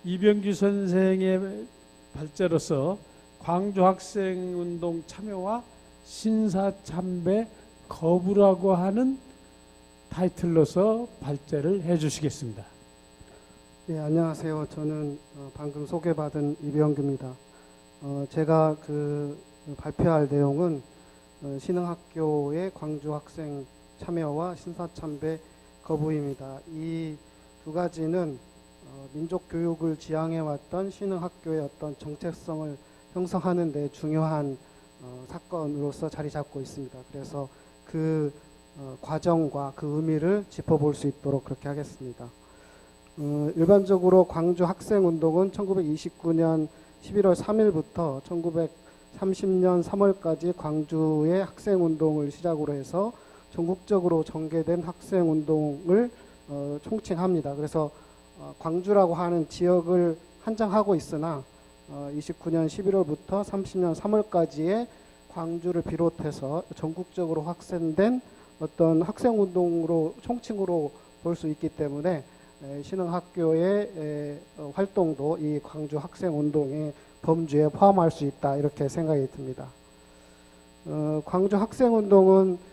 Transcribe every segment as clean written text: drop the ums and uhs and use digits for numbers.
이병규 선생의 발제로서 광주 학생운동 참여와 신사참배 거부라고 하는 타이틀로서 발제를 해주시겠습니다. 네, 안녕하세요. 저는 방금 소개받은 이병규입니다. 제가 발표할 내용은 신흥학교의 광주 학생 참여와 신사참배 거부입니다. 이 두 가지는 민족 교육을 지향해왔던 신흥학교의 어떤 정체성을 형성하는 데 중요한 사건으로서 자리 잡고 있습니다. 그래서 그 과정과 그 의미를 짚어볼 수 있도록 그렇게 하겠습니다. 일반적으로 광주 학생운동은 1929년 11월 3일부터 1930년 3월까지 광주의 학생운동을 시작으로 해서 전국적으로 전개된 학생운동을 총칭합니다. 그래서 광주라고 하는 지역을 한정하고 있으나 29년 11월부터 30년 3월까지의 광주를 비롯해서 전국적으로 확산된 어떤 학생운동으로 총칭으로 볼 수 있기 때문에 신흥학교의 활동도 이 광주 학생운동의 범주에 포함할 수 있다, 이렇게 생각이 듭니다. 광주 학생운동은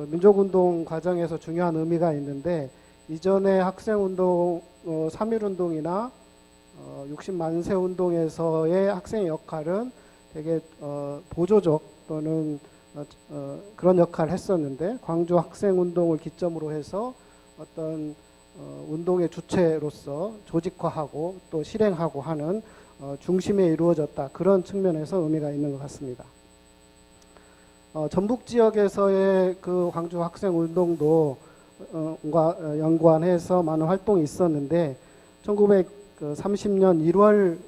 민족운동 과정에서 중요한 의미가 있는데, 이전에 학생운동 3.1운동이나 60만세 운동에서의 학생의 역할은 되게 보조적 또는 그런 역할을 했었는데, 광주 학생운동을 기점으로 해서 어떤 운동의 주체로서 조직화하고 또 실행하고 하는 중심에 이루어졌다, 그런 측면에서 의미가 있는 것 같습니다. 전북 지역에서의 그 광주 학생운동도 연관해서 많은 활동이 있었는데, 1930년 1월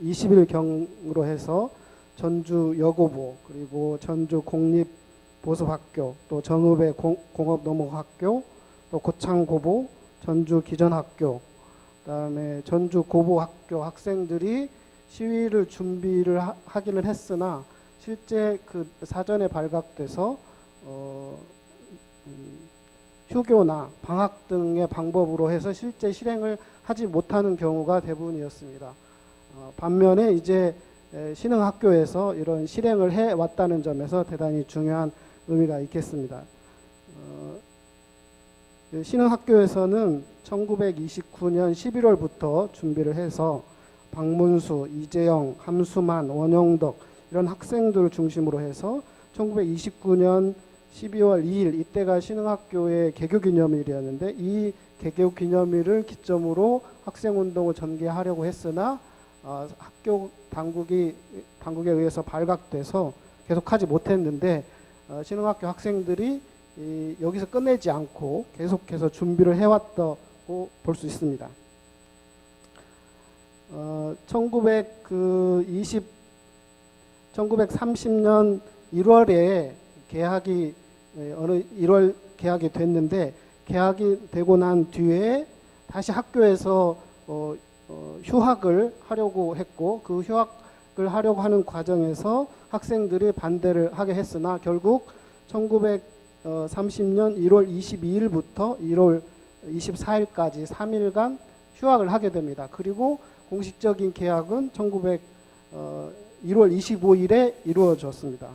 20일경으로 해서 전주 여고보, 그리고 전주 공립보습학교, 또 정읍의 공업농업학교, 또 고창고보, 전주 기전학교, 그다음에 전주 고보학교 학생들이 시위를 준비를 하기는 했으나 실제 그 사전에 발각돼서 휴교나 방학 등의 방법으로 해서 실제 실행을 하지 못하는 경우가 대부분이었습니다. 반면에 이제 신흥학교에서 이런 실행을 해왔다는 점에서 대단히 중요한 의미가 있겠습니다. 신흥학교에서는 1929년 11월부터 준비를 해서 박문수, 이재영, 함수만, 원영덕 이런 학생들을 중심으로 해서 1929년 12월 2일, 이때가 신흥학교의 개교기념일이었는데, 이 개교기념일을 기점으로 학생운동을 전개하려고 했으나 학교 당국에 의해서 발각돼서 계속하지 못했는데, 신흥학교 학생들이 여기서 끝내지 않고 계속해서 준비를 해왔다고 볼 수 있습니다. 1930년 1월에 개학이 어느 1월 개학이 됐는데, 개학이 되고 난 뒤에 다시 학교에서 휴학을 하려고 했고, 그 휴학을 하려고 하는 과정에서 학생들이 반대를 하게 했으나 결국 1930년 1월 22일부터 1월 24일까지 3일간 휴학을 하게 됩니다. 그리고 공식적인 개학은 1월 25일에 이루어졌습니다.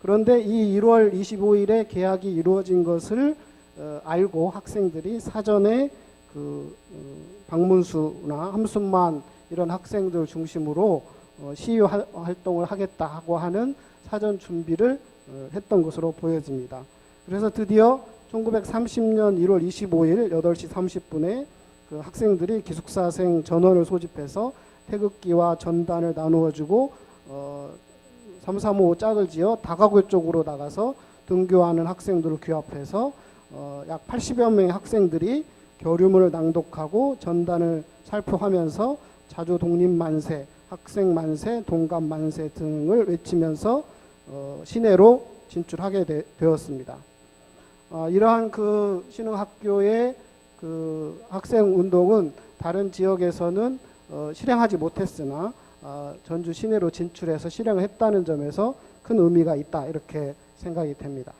그런데 이 1월 25일에 개학이 이루어진 것을 알고 학생들이 사전에 박문수나 함순만 이런 학생들 중심으로 시위 활동을 하겠다고 하는 사전 준비를 했던 것으로 보여집니다. 그래서 드디어 1930년 1월 25일 8시 30분에 그 학생들이 기숙사생 전원을 소집해서 태극기와 전단을 나누어주고 335 짝을 지어 다가구 쪽으로 나가서 등교하는 학생들을 규합해서 약 80여 명의 학생들이 교류문을 낭독하고 전단을 살포하면서 자주 독립만세, 학생만세, 동감만세 등을 외치면서 시내로 진출하게 되었습니다. 이러한 그 신흥학교의 그 학생운동은 다른 지역에서는 실행하지 못했으나 전주 시내로 진출해서 실행을 했다는 점에서 큰 의미가 있다, 이렇게 생각이 됩니다.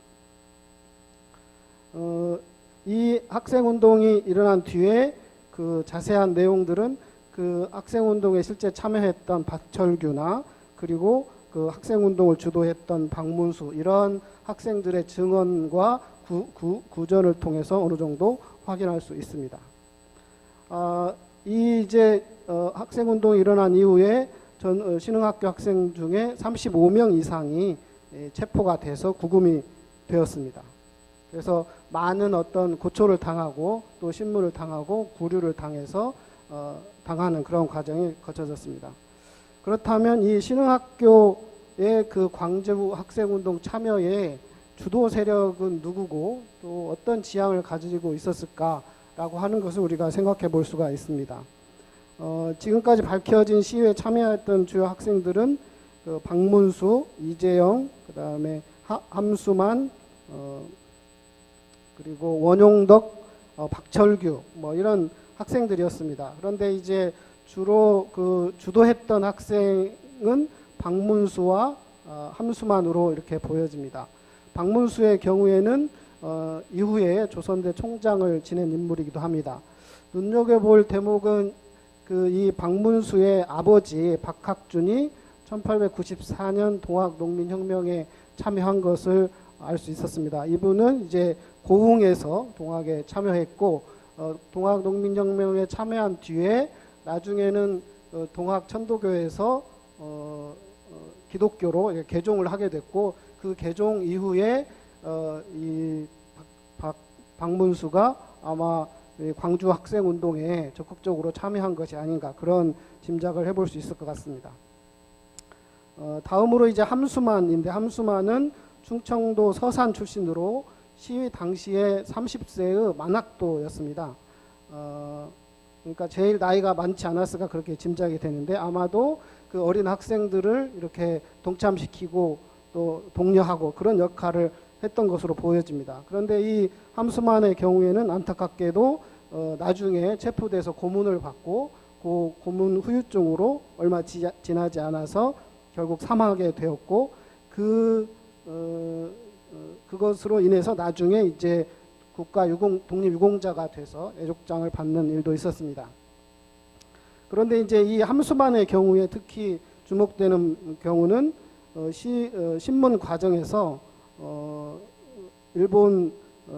이 학생운동이 일어난 뒤에 그 자세한 내용들은 그 학생운동에 실제 참여했던 박철규나 그리고 그 학생운동을 주도했던 박문수 이런 학생들의 증언과 구전을 통해서 어느 정도 확인할 수 있습니다. 이 이제 학생운동이 일어난 이후에 신흥학교 학생 중에 35명 이상이 체포가 돼서 구금이 되었습니다. 그래서 많은 어떤 고초를 당하고 또 신문을 당하고 구류를 당해서 당하는 그런 과정이 거쳐졌습니다. 그렇다면 이 신흥학교의 그 광주 학생운동 참여에 주도 세력은 누구고 또 어떤 지향을 가지고 있었을까라고 하는 것을 우리가 생각해 볼 수가 있습니다. 지금까지 밝혀진 시위에 참여했던 주요 학생들은 그 박문수, 이재영, 그 다음에 함수만, 그리고 원용덕, 박철규 뭐 이런 학생들이었습니다. 그런데 이제 주로 그 주도했던 학생은 박문수와 함수만으로 이렇게 보여집니다. 박문수의 경우에는 이후에 조선대 총장을 지낸 인물이기도 합니다. 눈여겨볼 대목은 그 이 박문수의 아버지 박학준이 1894년 동학농민혁명에 참여한 것을 알 수 있었습니다. 이분은 이제 고흥에서 동학에 참여했고 동학농민혁명에 참여한 뒤에 나중에는 동학 천도교에서 기독교로 개종을 하게 됐고 그 개종 이후에 이 박문수가 아마 광주 학생운동에 적극적으로 참여한 것이 아닌가 그런 짐작을 해볼 수 있을 것 같습니다. 다음으로 이제 함수만인데 함수만은 충청도 서산 출신으로 시위 당시에 30세의 만학도였습니다. 그러니까 제일 나이가 많지 않았을까 그렇게 짐작이 되는데 아마도 그 어린 학생들을 이렇게 동참시키고 또 독려하고 그런 역할을 했던 것으로 보여집니다. 그런데 이 함수만의 경우에는 안타깝게도 나중에 체포돼서 고문을 받고 그 고문 후유증으로 얼마 지나지 않아서 결국 사망하게 되었고 그것으로 인해서 나중에 이제 국가 독립유공자가 돼서 애족장을 받는 일도 있었습니다. 그런데 이제 이 함수만의 경우에 특히 주목되는 경우는 신문 과정에서 일본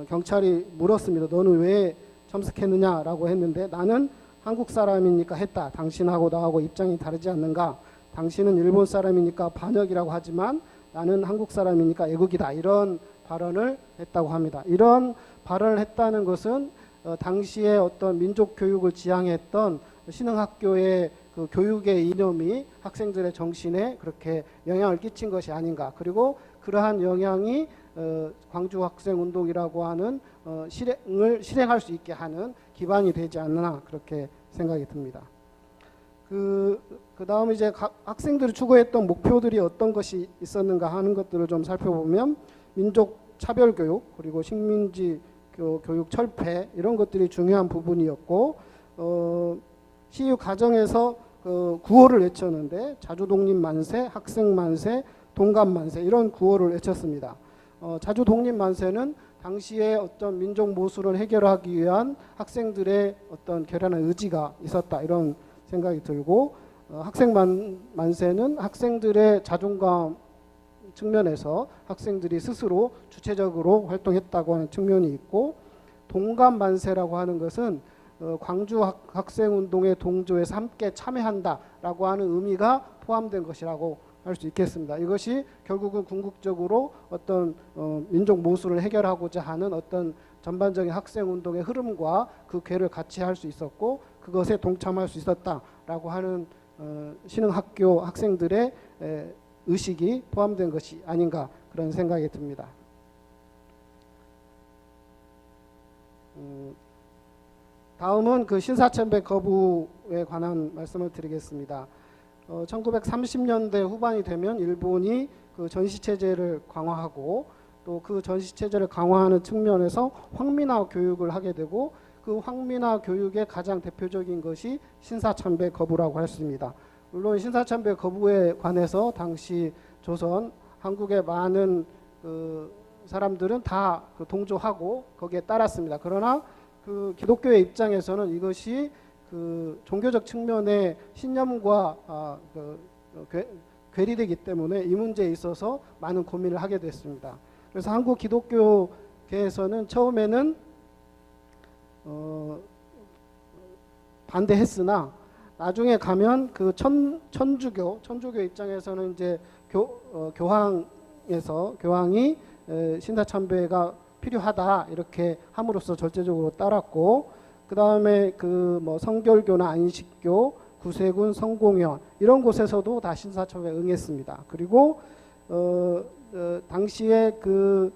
경찰이 물었습니다. 너는 왜 참석했느냐라고 했는데 나는 한국 사람이니까 했다. 당신하고 나하고 입장이 다르지 않는가. 당신은 일본 사람이니까 반역이라고 하지만 나는 한국 사람이니까 애국이다. 이런 발언을 했다고 합니다. 이런 발언을 했다는 것은 당시에 어떤 민족 교육을 지향했던 신흥학교의 그 교육의 이념이 학생들의 정신에 그렇게 영향을 끼친 것이 아닌가. 그리고 그러한 영향이 광주 학생운동이라고 하는 실행을 수 있게 하는 기반이 되지 않나 그렇게 생각이 듭니다. 그 다음 이제 학생들이 추구했던 목표들이 어떤 것이 있었는가 하는 것들을 좀 살펴보면 민족 차별 교육 그리고 식민지 교육 철폐 이런 것들이 중요한 부분이었고 시위 과정에서 구호를 외쳤는데 자주독립 만세, 학생 만세, 동감 만세 이런 구호를 외쳤습니다. 자주독립 만세는 당시에 어떤 민족 모순을 해결하기 위한 학생들의 어떤 결연한 의지가 있었다 이런 생각이 들고 학생 만세는 학생들의 자존감 측면에서 학생들이 스스로 주체적으로 활동했다고 하는 측면이 있고 동감 만세라고 하는 것은 광주 학생운동의 동조에서 함께 참여한다라고 하는 의미가 포함된 것이라고 할 수 있겠습니다. 이것이 결국은 궁극적으로 어떤 민족 모순을 해결하고자 하는 어떤 전반적인 학생운동의 흐름과 그 궤를 같이 할 수 있었고 그것에 동참할 수 있었다라고 하는 신흥학교 학생들의 의식이 포함된 것이 아닌가 그런 생각이 듭니다. 다음은 그 신사참배 거부에 관한 말씀을 드리겠습니다. 1930년대 후반이 되면 일본이 그 전시체제를 강화하고 또 그 전시체제를 강화하는 측면에서 황민화 교육을 하게 되고 그 황민화 교육의 가장 대표적인 것이 신사참배 거부라고 할 수 있습니다. 물론 신사참배 거부에 관해서 당시 조선 한국의 많은 그 사람들은 다 그 동조하고 거기에 따랐습니다. 그러나 그 기독교의 입장에서는 이것이 그 종교적 측면의 신념과 괴리되기 때문에 이 문제에 있어서 많은 고민을 하게 됐습니다. 그래서 한국 기독교계에서는 처음에는 반대했으나 나중에 가면 그 천주교 입장에서는 이제 교황이 신사참배가 필요하다 이렇게 함으로써 절대적으로 따랐고, 그 다음에 그 뭐 성결교나 안식교, 구세군, 성공회원 이런 곳에서도 다 신사참배에 응했습니다. 그리고 당시에 그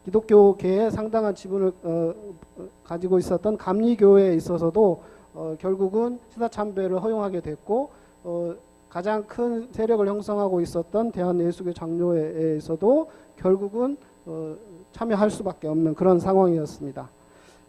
기독교계에 상당한 지분을 가지고 있었던 감리교회에 있어서도 결국은 신사참배를 허용하게 됐고, 가장 큰 세력을 형성하고 있었던 대한예수교 장로회에서도 결국은 참여할 수밖에 없는 그런 상황이었습니다.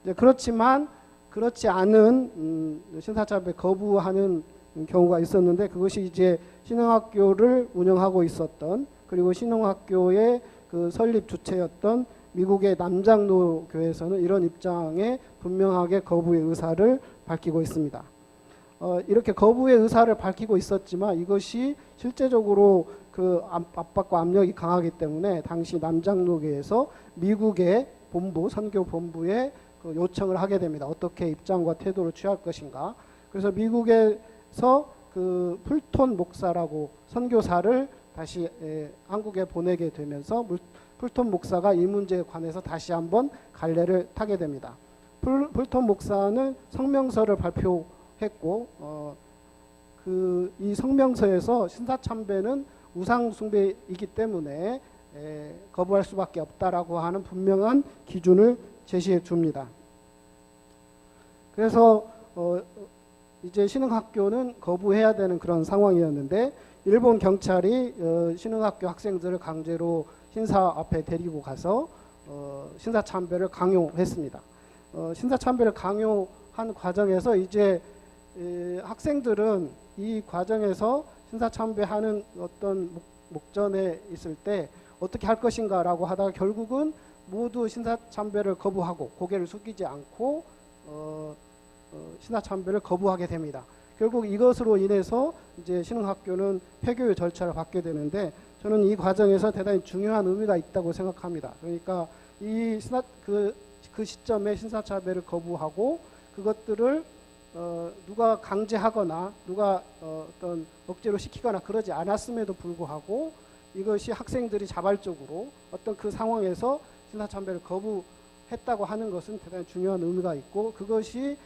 이제 그렇지만 그렇지 않은 신사참배 거부하는 경우가 있었는데, 그것이 이제 신흥학교를 운영하고 있었던, 그리고 신흥학교의 그 설립 주체였던 미국의 남장로 교회에서는 이런 입장에 분명하게 거부의 의사를 밝히고 있습니다. 이렇게 거부의 의사를 밝히고 있었지만 이것이 실제적으로 그 압박과 압력이 강하기 때문에 당시 남장로교에서 미국의 본부, 선교 본부에 그 요청을 하게 됩니다. 어떻게 입장과 태도를 취할 것인가. 그래서 미국에서 그 풀톤 목사라고 선교사를 다시 한국에 보내게 되면서 풀톤 목사가 이 문제에 관해서 다시 한번 갈래를 타게 됩니다. 풀톤 목사는 성명서를 발표했고, 이 성명서에서 신사참배는 우상 숭배이기 때문에 거부할 수밖에 없다라고 하는 분명한 기준을 제시해 줍니다. 그래서 이제 신흥학교는 거부해야 되는 그런 상황이었는데, 일본 경찰이 신흥학교 학생들을 강제로 신사 앞에 데리고 가서 신사참배를 강요했습니다. 신사참배를 강요한 과정에서 이제 학생들은 이 과정에서 신사참배하는 어떤 목전에 있을 때 어떻게 할 것인가라고 하다가 결국은 모두 신사참배를 거부하고 고개를 숙이지 않고 신사참배를 거부하게 됩니다. 결국 이것으로 인해서 이제 신흥학교는 폐교의 절차를 받게 되는데, 저는 이 과정에서 대단히 중요한 의미가 있다고 생각합니다. 그러니까 그 시점에 신사참배를 거부하고 그것들을 누가 강제하거나 누가 어떤 억지로 시키거나 그러지 않았음에도 불구하고 이것이 학생들이 자발적으로 어떤 그 상황에서 신사참배를 거부했다고 하는 것은 대단히 중요한 의미가 있고, 그것이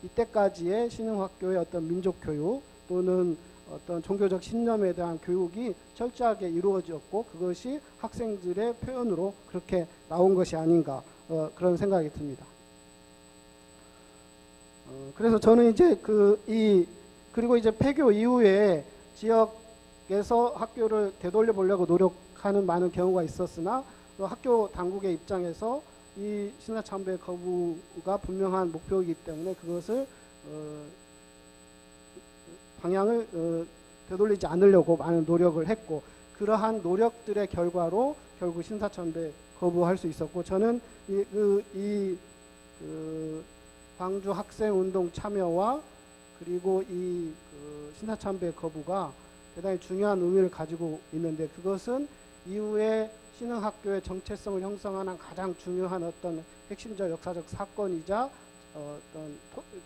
이때까지의 신흥학교의 어떤 민족교육 또는 어떤 종교적 신념에 대한 교육이 철저하게 이루어졌고, 그것이 학생들의 표현으로 그렇게 나온 것이 아닌가 그런 생각이 듭니다. 그래서 저는 이제 그리고 이제 폐교 이후에 지역에서 학교를 되돌려 보려고 노력하는 많은 경우가 있었으나 학교 당국의 입장에서 이 신사참배 거부가 분명한 목표이기 때문에 그것을 방향을 되돌리지 않으려고 많은 노력을 했고, 그러한 노력들의 결과로 결국 신사참배 거부할 수 있었고, 저는 광주 학생운동 참여와 그리고 신사참배 거부가 대단히 중요한 의미를 가지고 있는데, 그것은 이후에 신흥학교의 정체성을 형성하는 가장 중요한 어떤 핵심적 역사적 사건이자 어떤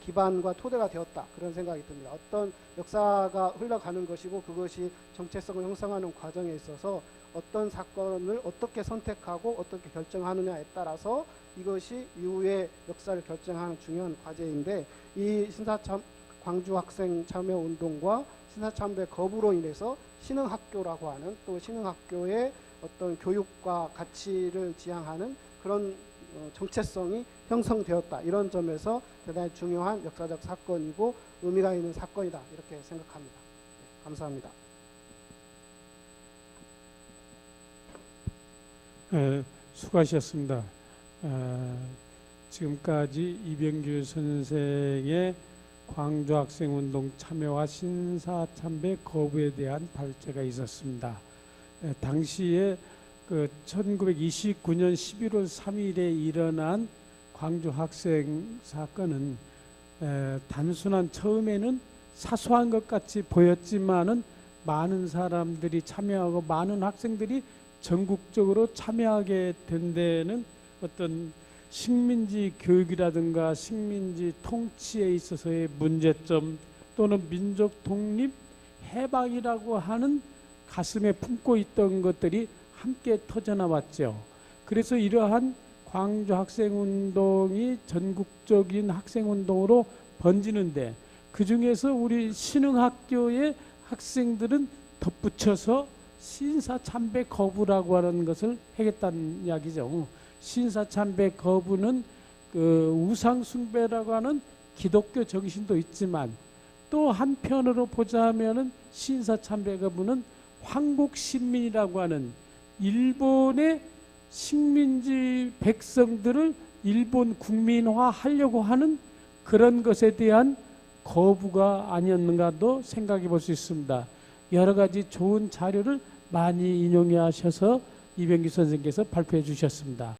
기반과 토대가 되었다, 그런 생각이 듭니다. 어떤 역사가 흘러가는 것이고 그것이 정체성을 형성하는 과정에 있어서 어떤 사건을 어떻게 선택하고 어떻게 결정하느냐에 따라서 이것이 이후의 역사를 결정하는 중요한 과제인데, 이 광주 학생 참여 운동과 신사참배 거부로 인해서 신흥학교라고 하는, 또 신흥학교의 어떤 교육과 가치를 지향하는 그런 정체성이 형성되었다, 이런 점에서 대단히 중요한 역사적 사건이고 의미가 있는 사건이다, 이렇게 생각합니다. 네, 감사합니다. 수고하셨습니다. 지금까지 이병규 선생의 광주학생운동 참여와 신사참배 거부에 대한 발제가 있었습니다. 당시에 그 1929년 11월 3일에 일어난 광주 학생 사건은 단순한 처음에는 사소한 것 같이 보였지만은 많은 사람들이 참여하고 많은 학생들이 전국적으로 참여하게 된 데는 어떤 식민지 교육이라든가 식민지 통치에 있어서의 문제점 또는 민족 독립 해방이라고 하는 가슴에 품고 있던 것들이 함께 터져나왔죠. 그래서 이러한 광주 학생운동이 전국적인 학생운동으로 번지는데 그 중에서 우리 신흥학교의 학생들은 덧붙여서 신사참배 거부라고 하는 것을 하겠다는 이야기죠. 신사참배 거부는 그 우상숭배라고 하는 기독교 정신도 있지만 또 한편으로 보자면은 신사참배 거부는 황국신민이라고 하는 일본의 식민지 백성들을 일본 국민화 하려고 하는 그런 것에 대한 거부가 아니었는가도 생각해 볼 수 있습니다. 여러 가지 좋은 자료를 많이 인용해 하셔서 이병규 선생님께서 발표해 주셨습니다.